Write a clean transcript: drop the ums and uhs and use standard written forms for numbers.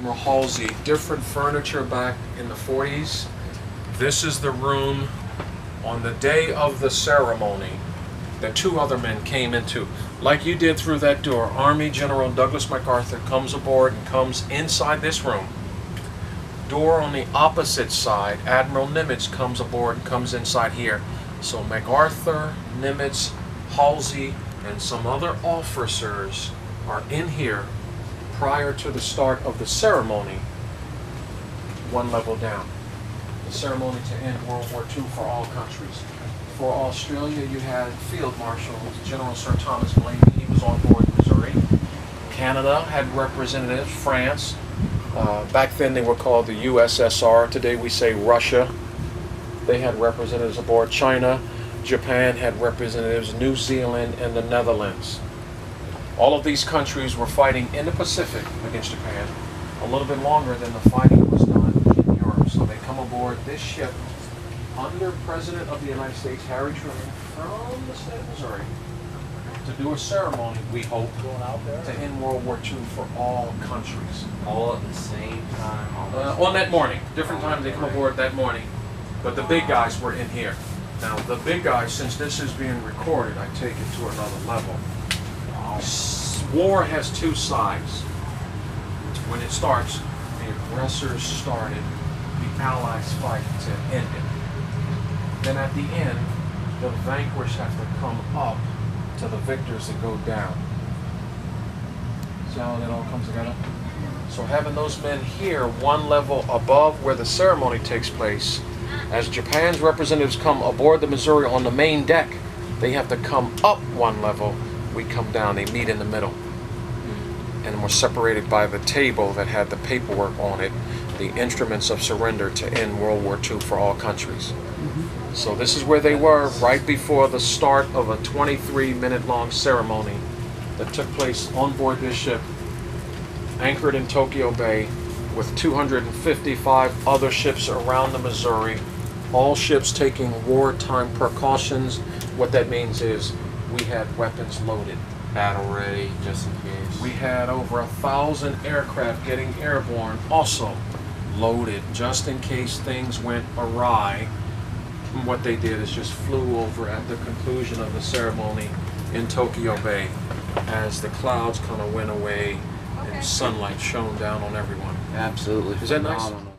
Admiral Halsey. Different furniture back in the 40s. This is the room on the day of the ceremony that two other men came into. Like you did through that door, Army General Douglas MacArthur comes aboard and comes inside this room. Door on the opposite side, Admiral Nimitz comes aboard and comes inside here. So MacArthur, Nimitz, Halsey, and some other officers are in here prior to the start of the ceremony, one level down. The ceremony to end World War II for all countries. For Australia, you had Field Marshal General Sir Thomas Blamey. He was on board Missouri. Canada had representatives. France. Back then they were called the USSR. Today we say Russia. They had representatives aboard. China. Japan had representatives. New Zealand and the Netherlands. All of these countries were fighting in the Pacific against Japan a little bit longer than the fighting was done in Europe. So they come aboard this ship under President of the United States, Harry Truman, from the state of Missouri, to do a ceremony, we hope, to end World War II for all countries. All at the same time? On that morning. Different times they come aboard that morning. But the big guys were in here. Now, the big guys, since this is being recorded, I take it to another level. War has two sides. When it starts, the aggressors started, the Allies fight to end it. Then at the end, the vanquished have to come up to the victors that go down. See how that all comes together? So having those men here, one level above where the ceremony takes place, as Japan's representatives come aboard the Missouri on the main deck, they have to come up one level. We come down, they meet in the middle. And we're separated by the table that had the paperwork on it, the instruments of surrender to end World War II for all countries. So this is where they were right before the start of a 23-minute-long ceremony that took place on board this ship, anchored in Tokyo Bay, with 255 other ships around the Missouri, all ships taking wartime precautions. What that means is we had weapons loaded. Battle ready, just in case. We had over 1,000 aircraft getting airborne, also loaded, just in case things went awry. And what they did is just flew over at the conclusion of the ceremony in Tokyo Bay as the clouds kind of went away and sunlight shone down on everyone. Absolutely. Is that nice? Phenomenal.